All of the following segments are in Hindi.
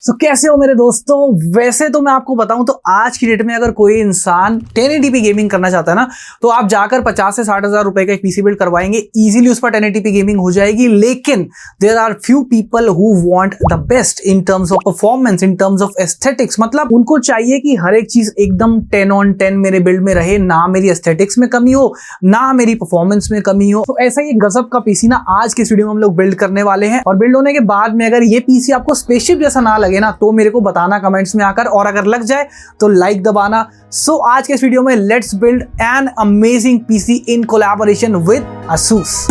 So, कैसे हो मेरे दोस्तों। वैसे तो मैं आपको बताऊं तो आज की डेट में अगर कोई इंसान 1080p गेमिंग करना चाहता है ना, तो आप जाकर 50 से 60 हजार रुपए का एक पीसी बिल्ड करवाएंगे, इजीली उस पर 1080p गेमिंग हो जाएगी। लेकिन there are few people who want the best in terms of performance, in terms of aesthetics. मतलब उनको चाहिए कि हर एक चीज एकदम 10 on 10 मेरे बिल्ड में रहे, ना मेरी एस्थेटिक्स में कमी हो, ना मेरी परफॉर्मेंस में कमी हो। तो ऐसा ही गजब का पीसी ना आज के वीडियो में हम लोग बिल्ड करने वाले हैं। और बिल्ड होने के बाद में अगर ये पीसी आपको स्पेसशिप जैसा ना लगे ना, तो मेरे को बताना कमेंट्स में आकर, और अगर लग जाए तो लाइक दबाना। सो आज के इस वीडियो में let's build an amazing PC in collaboration with ASUS।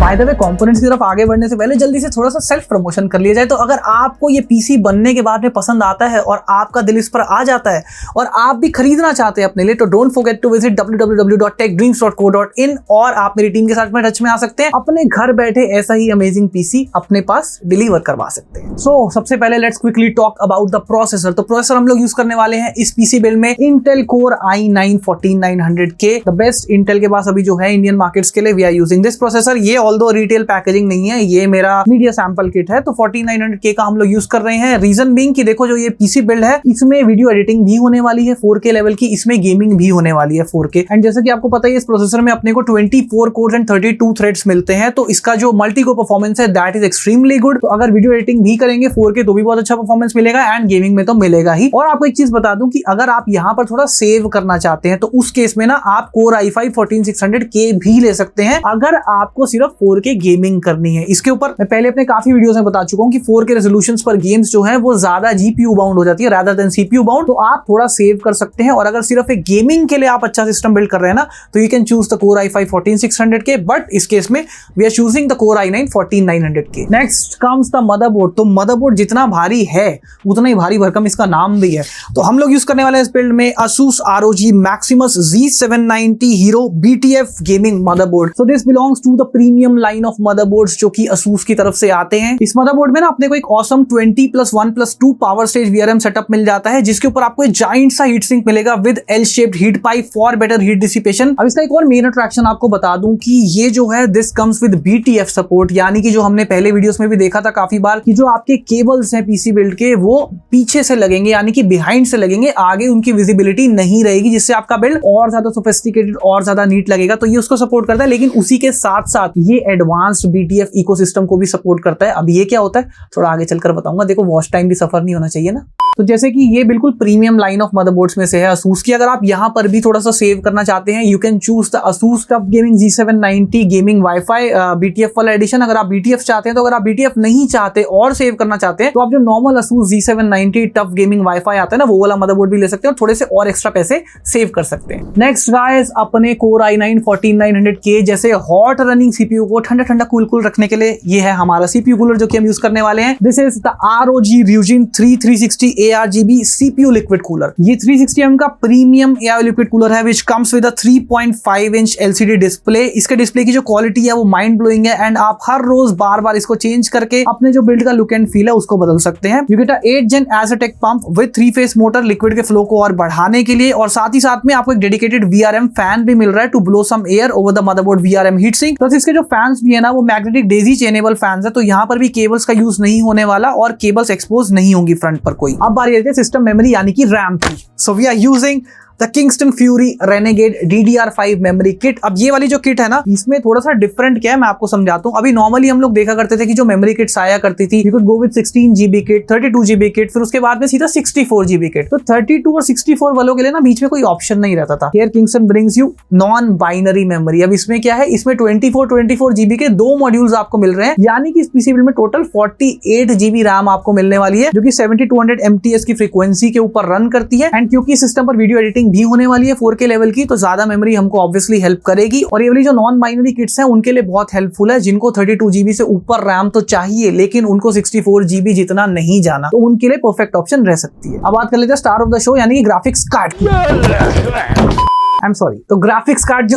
By the way, components की तरफ आगे बढ़ने से पहले जल्दी से थोड़ा सा सेल्फ प्रमोशन कर लिया जाए। तो अगर आपको ये पीसी बनने के बाद में पसंद आता है और आपका दिल इस पर आ जाता है और आप भी खरीदना चाहते हैं अपने लिए, तो don't forget to visit www.techdreams.co.in और आप मेरी टीम के साथ में टच में आ सकते हैं। अपने घर बैठे ऐसा ही अमेजिंग पीसी अपने पास डिलीवर करवा सकते हैं। सो सबसे पहले let's quickly talk about the processor. तो प्रोसेसर हम लोग यूज करने वाले हैं इस पीसी बिल्ड में Intel Core i9-14900K, the best Intel के पास अभी जो है इंडियन मार्केट्स के लिए। We are using this processor. ये ऑल्दो रिटेल पैकेजिंग नहीं है, ये मेरा मीडिया सैंपल किट है। तो 14900K का हम लोग यूज कर रहे हैं। रीजन बीइंग कि देखो, जो ये पीसी बिल्ड है इसमें वीडियो एडिटिंग भी होने वाली है 4K लेवल की, इसमें गेमिंग भी होने वाली है 4K। एंड जैसे कि आपको पता है इस प्रोसेसर में अपने को 24 कोर्स एंड 32 थ्रेड्स मिलते हैं। तो इसका जो मल्टी कोर परफॉर्मेंस है दैट इज एक्सट्रीमली गुड। तो अगर वीडियो एडिटिंग भी करेंगे 4K तो भी बहुत अच्छा परफॉर्मेंस मिलेगा, एंड गेमिंग में तो मिलेगा ही। और आपको एक चीज बता दूं कि अगर आप यहाँ पर थोड़ा सेव करना चाहते हैं तो उस केस में ना आप कोर i5-14600K भी ले सकते हैं, अगर आपको सिर्फ 4K गेमिंग करनी है। इसके ऊपर मैं पहले अपने काफी वीडियोस में बता चुका हूं कि 4K रेजोल्यूशंस पर गेम्स जो है वो ज्यादा GPU बाउंड हो जाती है रादर देन CPU बाउंड। तो आप थोड़ा सेव कर सकते हैं। और अगर सिर्फ एक गेमिंग के लिए आप अच्छा सिस्टम बिल्ड कर रहे हैं ना, तो you can choose the Core i5-14600K, but इस केस में we are choosing the Core i9-14900K। Next comes the motherboard. तो मदरबोर्ड जितना भारी है उतना ही भारी भरकम इसका नाम भी है। तो हम लोग यूज करने वाले हैं इस बिल्ड में ASUS ROG Maximus Z790 Hero BTF gaming motherboard. So this belongs to the premium line of motherboards जो कि ASUS की तरफ से आते हैं। इस मदरबोर्ड में ना अपने को एक awesome 20+1+2 power stage VRM setup मिल जाता है, जिसके ऊपर आपको एक जाइंट सा हीट सिंक मिलेगा with L shaped heat pipe for better heat dissipation. अब इसका एक और मेन अट्रैक्शन आपको बता दूं कि ये जो है this comes with BTF support, यानी कि जो हमने पहले वीडियोस में भी देखा था काफी बार कि जो आपके केबल्स हैं पीसी बिल्ड के वो पीछे से लगेंगे, यानी कि बिहाइंड से लगेंगे, आगे उनकी विजिबिलिटी नहीं रहेगी, जिससे आपका बिल्ड और ज्यादा सोफिस्टिकेटेड और ज्यादा नीट लगेगा। तो ये उसको सपोर्ट करता है, लेकिन उसी के साथ साथ ये एडवांस्ड BTF इकोसिस्टम को भी सपोर्ट करता है। अब ये क्या होता है थोड़ा आगे चलकर बताऊंगा। देखो, वॉच टाइम भी सफर नहीं होना चाहिए ना। तो जैसे कि ये बिल्कुल प्रीमियम लाइन ऑफ मदरबोर्ड्स में से है ASUS की। अगर आप यहां पर भी थोड़ा सा सेव करना चाहते हैं, you can choose the ASUS TUF gaming Z790 gaming wifi BTF वाला एडिशन। अगर आप BTF चाहते हैं तो, अगर आप BTF नहीं चाहते और सेव करना चाहते हैं तो आप जो normal ASUS Z790 TUF gaming wifi आता है ना, वो वाला मदरबोर्ड भी ले सकते हैं और थोड़े से और एक्स्ट्रा पैसे सेव कर सकते हैं। नेक्स्ट गाइस, अपने कोर i9-14900K जैसे हॉट रनिंग CPU को ठंडा ठंडा कूल रखने के लिए ये है हमारा CPU कूलर जो कि हम यूज करने वाले हैं। This is the ROG Ryujin 360 ARGB CPU liquid cooler. ये 360 mm का प्रीमियम AI लिक्विड कूलर है, which comes with a 3.5 inch LCD display. इसके डिस्प्ले की जो क्वालिटी है वो माइंड ब्लोइंग है, एंड आप हर रोज बार बार इसको चेंज करके अपने जो बिल्ड का लुक एंड फील है उसको बदल सकते हैं। You get a 8 Gen Aztec pump with 3-phase motor liquid के फ्लो को और बढ़ाने के लिए, और साथ ही साथ में आपको एक डेडिकेटेड VRM फैन भी मिल रहा है to blow some air over the motherboard VRM heat sink. Plus इसके जो फैंस भी है ना वो मैग्नेटिक डेजी चेनेबल फैंस है, तो यहाँ पर भी केबल्स का यूज नहीं होने वाला और केबल्स एक्सपोज नहीं होंगी फ्रंट पर कोई। अब बारी आती है सिस्टम मेमोरी यानी कि RAM की। So we are using the Kingston Fury Renegade DDR5 memory kit. अब ये वाली जो किट है ना, इसमें थोड़ा सा डिफरेंट क्या है मैं आपको समझाता हूँ। अभी नॉर्मली हम लोग देखा करते थे कि जो मेमोरी किट्स आया करती थी, you could go with 16GB kit, 32GB kit, फिर उसके बाद में सीधा 64GB किट। तो 32 और 64 वालों के लिए ना बीच में कोई ऑप्शन नहीं रहता था। Here Kingston brings you non binary memory. अब इसमें क्या है, इसमें 24GB के 2 मॉड्यूल्स आपको मिल रहे हैं, यानी कि इस पीसी बिल्ड में टोटल 48GB RAM आपको मिलने वाली है, जो कि 7200 MTS की फ्रीक्वेंसी के ऊपर रन करती है। एंड क्योंकि सिस्टम पर वीडियो एडिटिंग भी होने वाली है 4K लेवल की, तो ज्यादा मेमोरी हमको ऑब्वियसली हेल्प करेगी। और ये वाली जो नॉन बाइनरी किट्स हैं उनके लिए बहुत हेल्पफुल है, जिनको 32GB से ऊपर रैम तो चाहिए लेकिन उनको 64GB जितना नहीं जाना, तो उनके लिए परफेक्ट ऑप्शन रह सकती है। अब बात कर लेते हैं स्टार ऑफ द शो यानी कि ग्राफिक्स कार्ड की। आई एम सॉरी, तो ग्राफिक्स कार्ड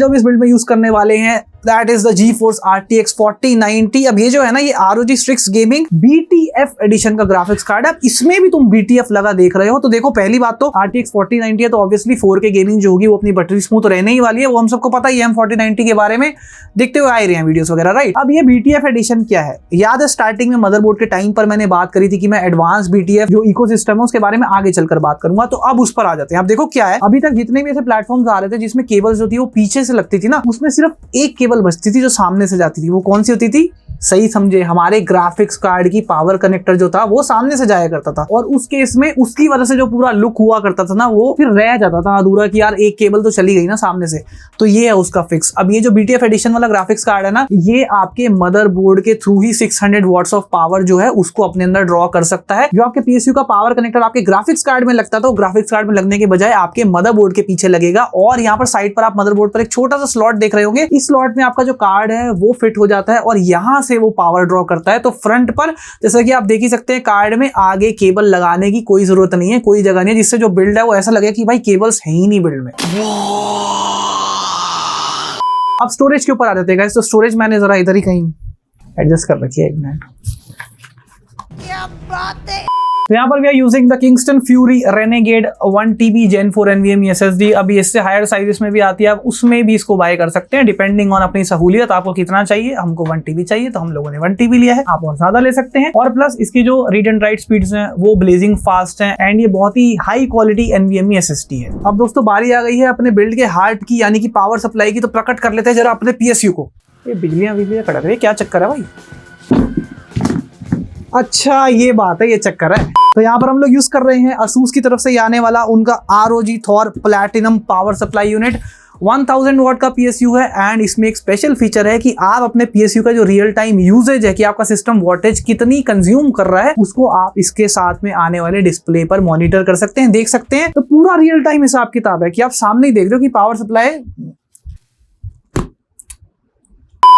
जो भी इस बिल्ड में यूज करने वाले हैं that is the GeForce RTX 4090। अब ये जो है ना, ये ROG Strix Gaming BTF edition का ग्राफिक्स कार्ड है। इसमें भी तुम BTF लगा देख रहे हो, तो देखो पहली बात तो RTX 4090 है तो ऑब्वियसली 4K गेमिंग जो होगी वो अपनी बटरी स्मूथ रहने ही वाली है, वो हम सबको पता ही है। हम 4090 के बारे में देखते हुए आ रहे हैं वीडियोस वगैरह, राइट। अब ये BTF एडिशन क्या है, याद है स्टार्टिंग में मदरबोर्ड के टाइम पर मैंने बात करी थी कि मैं एडवांस BTF जो इकोसिस्टम है उसके बारे में आगे चलकर बात करूंगा, तो अब उस पर आ जाते हैं। अब देखो क्या है, अभी तक जितने भी ऐसे प्लेटफॉर्म्स आ रहे थे जिसमें केबल्स जो थी वो पीछे से लगती थी ना, उसमें सिर्फ एक केबल बचती थी जो सामने से जाती थी। वो कौन सी होती थी? सही समझे, हमारे ग्राफिक्स कार्ड की पावर कनेक्टर जो था वो सामने से जाया करता था, और उस केस में उसकी वजह से जो पूरा लुक हुआ करता था ना, वो फिर रह जाता था अधूरा कि यार एक केबल तो चली गई ना सामने से। तो ये है उसका फिक्स। अब ये जो BTF एडिशन वाला ग्राफिक्स कार्ड है ना, ये आपके मदरबोर्ड के थ्रू ही 600 वॉट्स ऑफ पावर जो है उसको अपने अंदर ड्रॉ कर सकता है। जो आपके PSU का पावर कनेक्टर आपके ग्राफिक्स कार्ड में लगता था, वो ग्राफिक्स कार्ड में लगने के बजाय आपके मदरबोर्ड के पीछे लगेगा। और यहाँ पर साइड पर आप मदरबोर्ड पर एक छोटा सा स्लॉट देख रहे होंगे, इस स्लॉट में आपका जो कार्ड है वो फिट हो जाता है और यहाँ से वो पावर ड्रॉ करता है। तो फ्रंट पर जैसा कि आप देख ही सकते हैं, कार्ड में आगे केबल लगाने की कोई जरूरत नहीं है, कोई जगह नहीं है, जिससे जो बिल्ड है वो ऐसा लगे कि भाई केबल्स है ही नहीं बिल्ड में। अब स्टोरेज के ऊपर आ जाते हैं गाइस, तो स्टोरेज मैंने जरा इधर ही कहीं एडजस्ट कर रखी है, एक मिनट। क्या बात है। तो यहाँ पर we are using the Kingston Fury Renegade 1TB Gen 4 NVMe SSD। अभी इससे हायर साइजेस में भी आती है, आप उसमें भी इसको बाय कर सकते हैं डिपेंडिंग ऑन अपनी सहूलियत। आपको कितना चाहिए, हमको 1TB चाहिए तो हम लोगों ने 1TB लिया है, आप और ज्यादा ले सकते हैं। और प्लस इसकी जो रीड एंड राइट स्पीड्स हैं वो ब्लेजिंग फास्ट हैं, एंड ये बहुत ही हाई क्वालिटी NVMe SSD है। अब दोस्तों बारी आ गई है अपने बिल्ड के हार्ट की, यानी कि पावर सप्लाई की। तो प्रकट कर लेते हैं जरा अपने PSU को। ये बिजलियां कड़क रही है, क्या चक्कर है भाई? अच्छा ये बात है, ये चक्कर है। तो यहाँ पर हम लोग यूज कर रहे हैं Asus की तरफ से आने वाला उनका ROG Thor Platinum power supply unit. 1000 what का PSU है, एंड इसमें एक स्पेशल फीचर है कि आप अपने PSU का जो रियल टाइम यूजेज है कि आपका सिस्टम वोल्टेज कितनी कंज्यूम कर रहा है, उसको आप इसके साथ में आने वाले डिस्प्ले पर मॉनिटर कर सकते हैं, देख सकते हैं। तो पूरा रियल टाइम हिसाब किताब है कि आप सामने ही देख रहे हो कि पावर सप्लाई।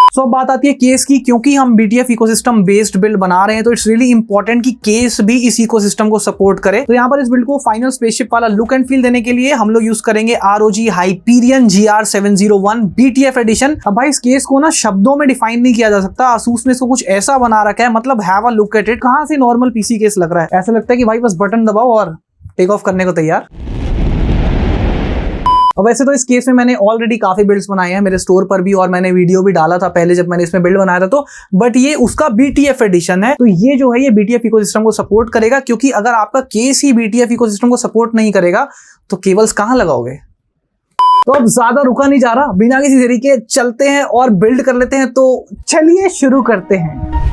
सो बात आती है केस की, क्योंकि हम BTF इकोसिस्टम बेस्ड बिल्ड बना रहे हैं तो इट्स रियली इंपॉर्टेंट कि केस भी इस इकोसिस्टम को सपोर्ट करे। तो यहाँ पर इस बिल्ड को फाइनल स्पेसशिप वाला लुक एंड फील देने के लिए हम लोग यूज करेंगे ROG Hyperion GR701 BTF addition. अब भाई इस केस को ना शब्दों में डिफाइन नहीं किया जा सकता, Asus ने इसको कुछ ऐसा बना रखा है, मतलब have a look at it. कहां से नॉर्मल PC केस लग रहा है, ऐसा लगता है कि भाई बस बटन दबाओ और टेक ऑफ करने को तैयार। अब वैसे तो इस केस में मैंने ऑलरेडी काफी बिल्ड्स बनाए हैं मेरे स्टोर पर भी, और मैंने वीडियो भी डाला था पहले जब मैंने इसमें बिल्ड बनाया था, तो बट ये उसका BTF एडिशन है। तो ये जो है ये BTF इकोसिस्टम को सपोर्ट करेगा, क्योंकि अगर आपका केस ही BTF इकोसिस्टम को सपोर्ट नहीं करेगा तो केबल्स कहां लगाओगे। तो अब ज्यादा रुका नहीं जा रहा, बिना किसी देरी के चलते हैं और बिल्ड कर लेते हैं। तो चलिए शुरू करते हैं।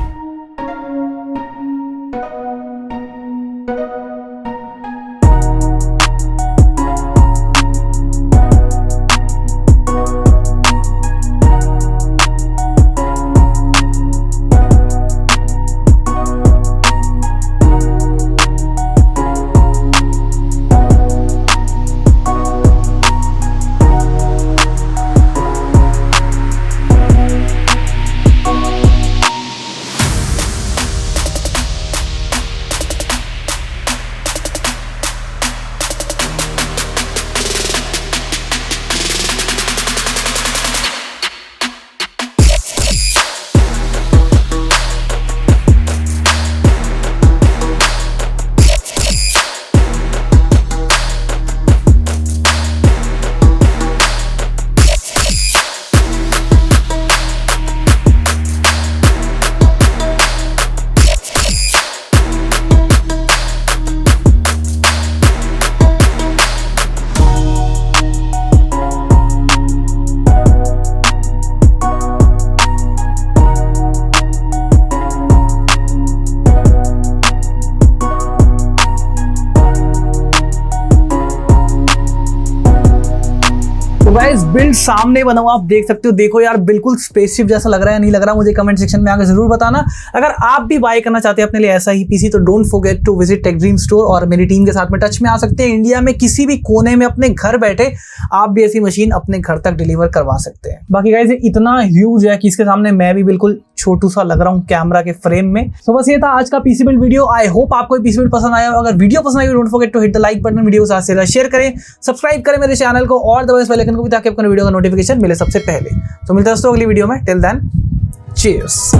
गाइस बिल्ड सामने बना हुआ आप देख सकते हो, देखो यार बिल्कुल स्पेसशिप जैसा लग रहा है, नहीं लग रहा, मुझे कमेंट सेक्शन में आकर जरूर बताना। अगर आप भी बाय करना चाहते हैं अपने लिए ऐसा ही पीसी तो don't forget to visit Tech Dream Store और मेरी टीम के साथ में टच में आ सकते हैं। इंडिया में किसी भी कोने में अपने घर बैठे आप भी ऐसी मशीन अपने घर तक डिलीवर करवा सकते हैं। बाकी गाइस इतना ह्यूज है कि इसके सामने मैं भी बिल्कुल छोटू सा लग रहा हूँ कैमरा के फ्रेम में। तो बस ये था आज का PC build video. I hope आपको पीसी बिल्ड पसंद आया। अगर वीडियो पसंद आई don't forget to hit the like button, video को शेयर करें, सब्सक्राइब करें मेरे चैनल को और दबाएं बेल आइकन को भी ताकि आपको आपको वीडियो का नोटिफिकेशन मिले सबसे पहले। तो मिलते हैं दोस्तों अगली वीडियो में। Till then cheers.